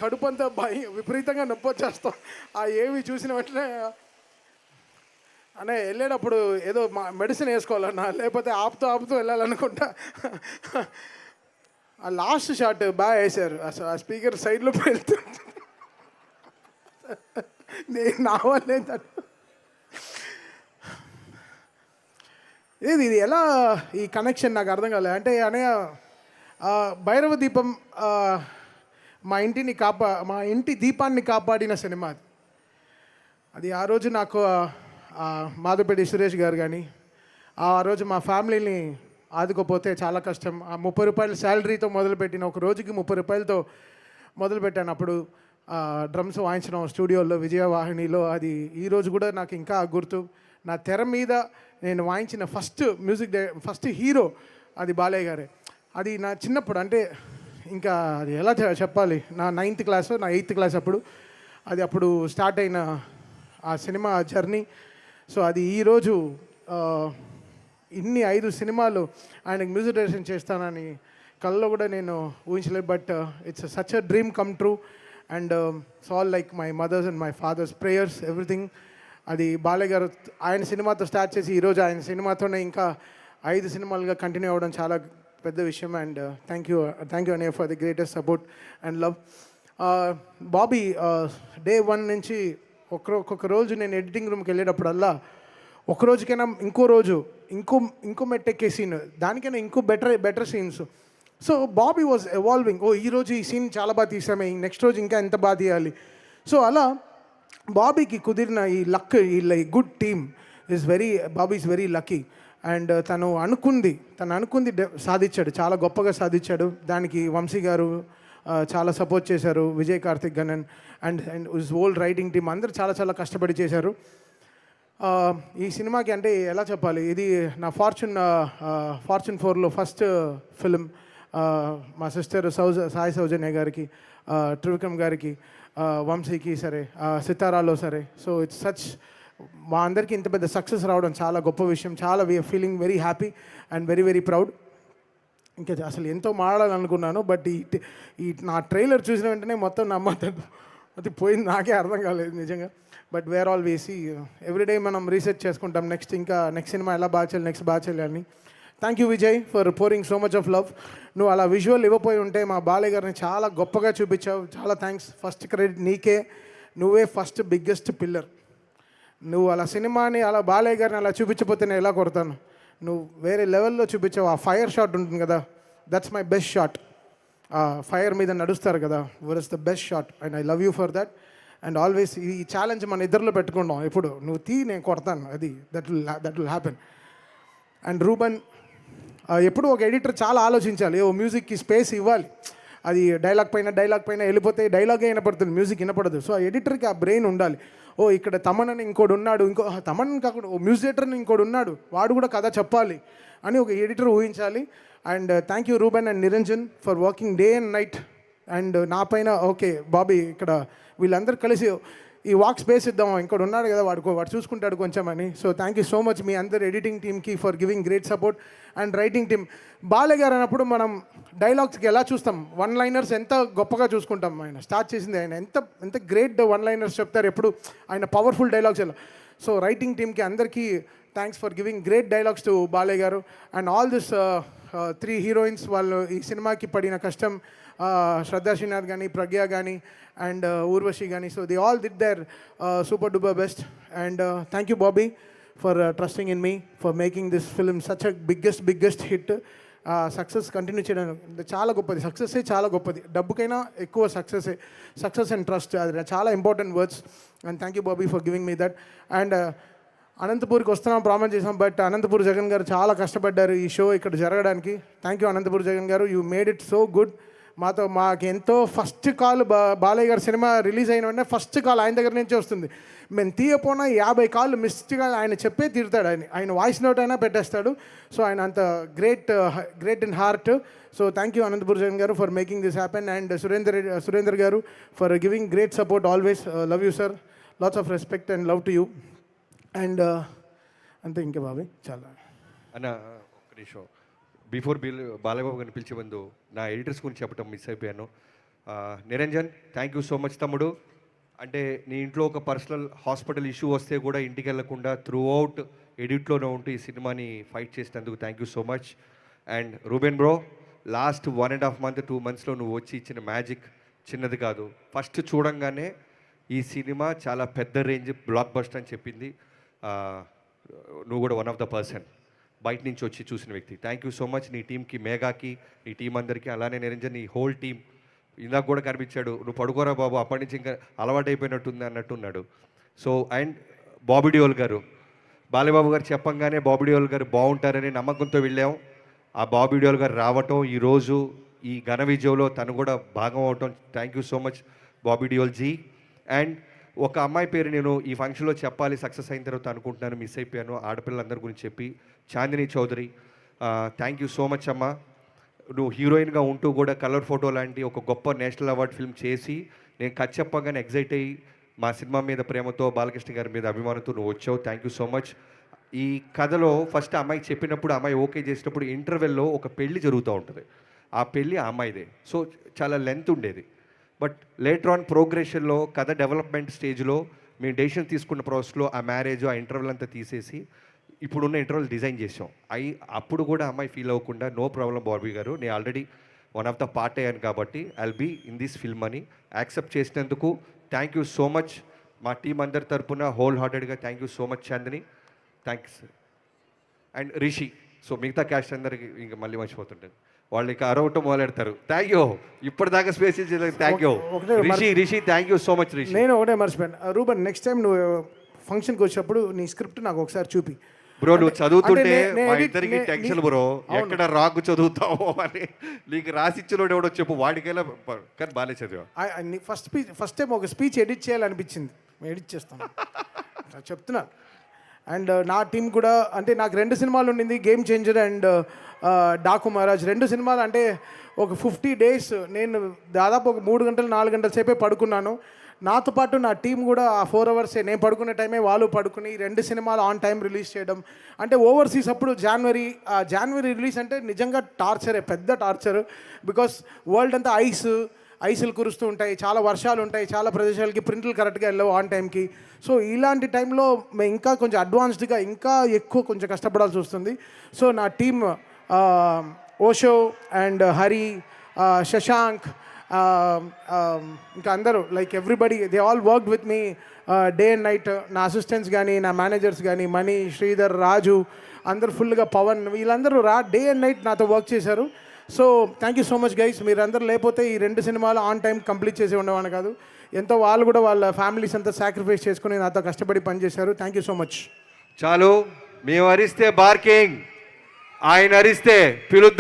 కడుపంతా విపరీతంగా నొప్పి వచ్చేస్తాం. ఆ ఏవి చూసిన వెంటనే అనే వెళ్ళేటప్పుడు ఏదో మెడిసిన్ వేసుకోవాలన్నా, లేకపోతే ఆపుతూ ఆపుతూ వెళ్ళాలనుకుంటా. ఆ లాస్ట్ షాట్ బాగా వేశారు. అసలు ఆ స్పీకర్ సైడ్లో వెళ్తూ నేను నా వల్లే ఇది ఎలా ఈ కనెక్షన్ నాకు అర్థం కాలేదు. అంటే అనగా భైరవ దీపం మా ఇంటి దీపాన్ని కాపాడిన సినిమా అది. ఆ రోజు నాకు మాధవపేటి సురేష్ గారు కానీ ఆ రోజు మా ఫ్యామిలీని ఆదుకోపోతే చాలా కష్టం. ఆ 30 రూపాయల శాలరీతో మొదలుపెట్టిన ఒక రోజుకి 30 రూపాయలతో మొదలుపెట్టాను. అప్పుడు డ్రమ్స్ వాయించడం స్టూడియోలో విజయవాహినిలో. అది ఈరోజు కూడా నాకు ఇంకా గుర్తు. నా తెర మీద నేను వాయించిన ఫస్ట్ హీరో అది బాలయ్య గారే. అది నా చిన్నప్పుడు, అంటే ఇంకా అది ఎలా చెప్పాలి, నా 9th క్లాస్ నా 8th క్లాస్ అప్పుడు స్టార్ట్ అయిన ఆ సినిమా జర్నీ. సో అది ఈరోజు ఇన్ని 5 సినిమాలు ఆయనకు మ్యూజిక్ డైరెక్షన్ చేస్తానని కళ్ళలో కూడా నేను ఊహించలేదు. But it's such a dream come true. And it's all like my mother's and my father's prayers, everything. అది బాలయ్య గారు ఆయన సినిమాతో స్టార్ట్ చేసి ఈరోజు ఆయన సినిమాతోనే ఇంకా 5 సినిమాలుగా కంటిన్యూ అవ్వడం చాలా పెద్ద విషయం. అండ్ థ్యాంక్ యూ అన్నయ్య for the greatest support and love. Bobby day 1 నుంచి ఒక్కొక్క రోజు నేను ఎడిటింగ్ రూమ్కి వెళ్ళేటప్పుడల్లా ఒక రోజుకైనా ఇంకో రోజు ఇంకో మెట్టెక్కే సీన్, దానికైనా ఇంకో better scenes. So Bobby was evolving. ఈరోజు ఈ సీన్ చాలా బాగా తీసామే, నెక్స్ట్ రోజు ఇంకా ఎంత బాగా తీయాలి. సో అలా బాబీకి కుదిరిన ఈ లక్, ఈ good team Bobby is very lucky. And తను అనుకుంది సాధించాడు, చాలా గొప్పగా సాధించాడు. దానికి వంశీ గారు చాలా సపోర్ట్ చేశారు, Vijay Karthik Ganan and his whole writing team అందరూ చాలా చాలా కష్టపడి చేశారు ఈ సినిమాకి. అంటే ఎలా చెప్పాలి, ఇది నా ఫార్చ్యూన్ 4లో ఫస్ట్ ఫిలిం. మా సిస్టర్ సాయి సౌజన్య గారికి, త్రివిక్రమ్ గారికి, వంశీకి సరే, సితారాలో సరే. సో ఇట్స్ సచ్, మా అందరికీ ఇంత పెద్ద సక్సెస్ రావడం చాలా గొప్ప విషయం. చాలా feeling very happy and very very proud. ఇంకా అసలు ఎంతో మాట్లాడాలనుకున్నాను, బట్ ఈ నా ట్రైలర్ చూసిన వెంటనే మొత్తం అది పోయింది, నాకే అర్థం కాలేదు నిజంగా. బట్ వేర్ ఆల్ వేసి ఎవ్రీడే మనం రీసెర్చ్ చేసుకుంటాం, నెక్స్ట్ సినిమా ఎలా బాగా చేయాలి అని. Thank you Vijay for pouring so much of love. నువ్వు అలా విజువల్ ఇవ్వపోయి ఉంటే మా బాలయ్య గారిని చాలా గొప్పగా చూపించావు, చాలా థ్యాంక్స్. ఫస్ట్ క్రెడిట్ నీకే, నువ్వే ఫస్ట్ బిగ్గెస్ట్ పిల్లర్. నువ్వు అలా సినిమాని అలా బాలయ్య గారిని అలా చూపించకపోతే నేను ఎలా కొడతాను. నువ్వు వేరే లెవెల్లో చూపించావు. ఆ ఫైర్ షాట్ ఉంటుంది కదా, that's my best shot. Fire మీద నడుస్తారు కదా, where is the best shot and I love you for that. And always ఈ ఛాలెంజ్ మన ఇద్దరిలో పెట్టుకుంటాం ఎప్పుడు, నువ్వు నేను కొడతాను, అది that will happen. And Ruban, ఎప్పుడు ఒక ఎడిటర్ చాలా ఆలోచించాలి, మ్యూజిక్కి స్పేస్ ఇవ్వాలి. అది డైలాగ్ పైన వెళ్ళిపోతే డైలాగే వినపడుతుంది, మ్యూజిక్ వినపడదు. సో ఆ ఎడిటర్కి ఆ బ్రెయిన్ ఉండాలి. ఇక్కడ తమన్ అని ఇంకోటి ఉన్నాడు, తమన్ కాకుండా మ్యూజియేటర్ అని ఇంకోటి ఉన్నాడు, వాడు కూడా కథ చెప్పాలి అని ఒక ఎడిటర్ ఊహించాలి. And thank you Ruban and Niranjan for working day and night. And నా పైన బాబీ ఇక్కడ వీళ్ళందరూ కలిసి ఈ వాక్ స్పేస్ ఇద్దాం, ఇంకోటి ఉన్నాడు కదా వాడు చూసుకుంటాడు కొంచెం అని. So thank you so much మీ అందరు ఎడిటింగ్ టీమ్కి for giving great support. And writing team, Balayya garu అన్నప్పుడు మనం డైలాగ్స్కి ఎలా చూస్తాం, 1 లైనర్స్ ఎంత గొప్పగా చూసుకుంటాం. ఆయన స్టార్ట్ చేసింది, ఆయన ఎంత గ్రేట్ 1 లైనర్స్ చెప్తారు ఎప్పుడు, ఆయన పవర్ఫుల్ డైలాగ్స్ ఎలా. సో రైటింగ్ టీమ్కి అందరికీ thanks for giving great dialogues to Balayya garu. And all this 3 heroines, వాళ్ళు ఈ సినిమాకి పడిన కష్టం, శ్రద్ధా శ్రీనాథ్ కానీ, ప్రజ్ఞ కానీ అండ్ ఊర్వశి కానీ. So they all did there super duper best. And thank you Bobby for trusting in me, for making this film such a biggest hit. Success continue చేయడం చాలా గొప్పది, సక్సెస్సే చాలా గొప్పది, డబ్బుకైనా ఎక్కువ సక్సెస్ అండ్ ట్రస్ట్, అది చాలా important words. And thank you Bobby for giving me that. And అనంతపూర్కి వస్తున్నాం ప్రామిస్ చేసాం, బట్ అనంతపూర్ జగన్ గారు చాలా కష్టపడ్డారు ఈ షో ఇక్కడ జరగడానికి. థ్యాంక్ యూ అనంతపూర్ జగన్ గారు, you made it so good. మాకు ఎంతో ఫస్ట్ కాల్ బాలయ్య గారి సినిమా రిలీజ్ అయిన వెంటనే ఫస్ట్ కాల్ ఆయన దగ్గర నుంచే వస్తుంది. మేము తీయపోయినా 50 కాళ్ళు మిస్గా ఆయన చెప్పే తీరుతాడు, ఆయన వాయిస్ నోట్ అయినా పెట్టేస్తాడు. సో ఆయన అంత great in heart. So thank you Anantapur Jagan garu for making this happen. And Surender garu for giving great support always. Love you sir, lots of respect and love to you. And అంతే, ఇంకా బాబాయ్ చాలా అన్న ఒక నిమిషం. బిఫోర్ బాలయ్యబాబు గారిని పిలిచే ముందు నా ఎడిటర్స్ గురించి చెప్పడం మిస్ అయిపోయాను. Niranjan, thank you so much తమ్ముడు. అంటే నీ ఇంట్లో ఒక పర్సనల్ హాస్పిటల్ ఇష్యూ వస్తే కూడా ఇంటికి వెళ్లకుండా త్రూ అవుట్ ఎడిట్లోనే ఉంటూ ఈ సినిమాని ఫైట్ చేసినందుకు thank you so much. And Reuben bro, last 1.5 month 2 monthsలో నువ్వు వచ్చి ఇచ్చిన మ్యాజిక్ చిన్నది కాదు. ఫస్ట్ చూడంగానే ఈ సినిమా చాలా పెద్ద రేంజ్ బ్లాక్ బస్టర్ అని చెప్పింది. నువ్వు కూడా వన్ ఆఫ్ ద పర్సన్ బయట నుంచి వచ్చి చూసిన వ్యక్తి. థ్యాంక్ యూ సో మచ్ నీ టీంకి, మేఘాకి, నీ టీం అందరికీ, అలానే నిరంజన్ నీ హోల్ టీం. ఇందాక కూడా కనిపించాడు, నువ్వు పడుకోరా బాబు, అప్పటి నుంచి ఇంకా అలవాటైపోయినట్టుంది అన్నట్టున్నాడు. సో అండ్ బాబీ డియోల్ గారు, బాలయ్యబాబు గారు చెప్పంగానే బాబీ డియోల్ గారు బాగుంటారని నమ్మకంతో వెళ్ళాం. ఆ బాబీ డియోల్ గారు రావటం, ఈరోజు ఈ ఘన విజయంలో తను కూడా భాగం అవటం, thank you so much Bobby Deol ji. And ఒక అమ్మాయి పేరు నేను ఈ ఫంక్షన్లో చెప్పాలి సక్సెస్ అయిన తర్వాత అనుకుంటున్నాను, మిస్ అయిపోయాను, ఆడపిల్లలందరి గురించి చెప్పి, Chandini Chowdary. Thank you so much అమ్మా. నువ్వు హీరోయిన్గా ఉంటూ కూడా కలర్ ఫోటో లాంటి ఒక గొప్ప నేషనల్ అవార్డ్ ఫిల్మ్ చేసి నేను కథ చెప్పగానే ఎగ్జైట్ అయ్యి మా సినిమా మీద ప్రేమతో, బాలకృష్ణ గారి మీద అభిమానంతో నువ్వు వచ్చావు. Thank you so much. ఈ కథలో ఫస్ట్ అమ్మాయికి చెప్పినప్పుడు, అమ్మాయి ఓకే చేసినప్పుడు ఇంటర్వెల్లో ఒక పెళ్లి జరుగుతూ ఉంటుంది. ఆ పెళ్ళి ఆ అమ్మాయిదే. సో చాలా లెంత్ ఉండేది. బట్ లేటర్ ఆన్ ప్రోగ్రెషన్లో, కథ డెవలప్మెంట్ స్టేజ్లో మేము డెసిషన్ తీసుకున్న ప్రాసెస్లో ఆ మ్యారేజ్, ఆ ఇంటర్వెల్ అంతా తీసేసి ఇప్పుడున్న ఇంటర్వెల్ డిజైన్ చేసాం. అప్పుడు కూడా అమ్మాయి ఫీల్ అవ్వకుండా, నో ప్రాబ్లం బాబీ గారు, నేను already one of the part అయ్యాను కాబట్టి I'll be in this film అని యాక్సెప్ట్ చేసినందుకు థ్యాంక్ యూ సో మచ్. మా టీం అందరి తరపున హోల్ హార్టెడ్గా thank you so much Chandini. Thanks. And Rishi. So మిగతా క్యాస్ట్ అందరికి ఇంకా మళ్ళీ మర్చిపోతుంటాను, వాళ్ళు ఇక అరవటం మొదలెడతారు. థ్యాంక్ యూ, ఇప్పటిదాకా స్పేస్ ఇచ్చేది thank you Rishi. Thank you so much Rishi. నేను ఒకటే మర్చిపోయాను, రూబన్, నెక్స్ట్ టైం నువ్వు ఫంక్షన్కి వచ్చినప్పుడు నీ స్క్రిప్ట్ నాకు ఒకసారి చూపి బ్రో. నువ్వు చదువుతుంటే మా ఇద్దరికి టెన్షన్ బ్రో, ఎక్కడ రాకు చదువుతావో అని. నీకు రాసిచ్చినోడు ఎవడో చెప్పు, వాడికైనా కానీ బాగానే చదివా. ఫస్ట్ టైం ఒక స్పీచ్ ఎడిట్ చేయాలనిపించింది, ఎడిట్ చేస్తాను చెప్తున్నా. అండ్ నా టీం కూడా, అంటే నాకు 2 సినిమాలు ఉండింది, game changer and Daaku Maharaj. 2 సినిమాలు అంటే ఒక 50 days నేను దాదాపు ఒక 3 గంటలు 4 గంటల సేపే పడుకున్నాను. నాతో పాటు నా టీం కూడా ఆ 4 hours నేను పడుకునే టైమే వాళ్ళు పడుకుని 2 సినిమాలు ఆన్ టైం రిలీజ్ చేయడం. అంటే ఓవర్సీస్ అప్పుడు జనవరి రిలీజ్ అంటే నిజంగా టార్చరే, పెద్ద టార్చర్. బికాస్ వరల్డ్ అంతా ఐసులు కురుస్తూ ఉంటాయి, చాలా వర్షాలు ఉంటాయి, చాలా ప్రదేశాలకి ప్రింట్లు కరెక్ట్గా వెళ్ళవు ఆన్ టైంకి. సో ఇలాంటి టైంలో మేము ఇంకా కొంచెం అడ్వాన్స్డ్గా, ఇంకా ఎక్కువ కొంచెం కష్టపడాల్సి వస్తుంది. సో నా టీమ్ ఓషో అండ్ హరి, శశాంక్, ఇంకా అందరూ, like everybody, they all worked with me day and night. నా అసిస్టెంట్స్ కానీ, నా మేనేజర్స్ కానీ, మణి, శ్రీధర్, రాజు, అందరూ ఫుల్గా, పవన్, వీళ్ళందరూ డే అండ్ నైట్ నాతో వర్క్ చేశారు. So thank you so much guys. మీరందరూ లేకపోతే ఈ 2 సినిమాలు ఆన్ టైం కంప్లీట్ చేసి ఉండేవాడిని కాదు. ఎంతో వాళ్ళు కూడా వాళ్ళ ఫ్యామిలీస్ అంతా సాక్రిఫైస్ చేసుకుని నాతో కష్టపడి పనిచేశారు. Thank you so much. చాలు, మేము అరిస్తే బార్కింగ్, ఆయన అరిస్తే పిలుద్దాం.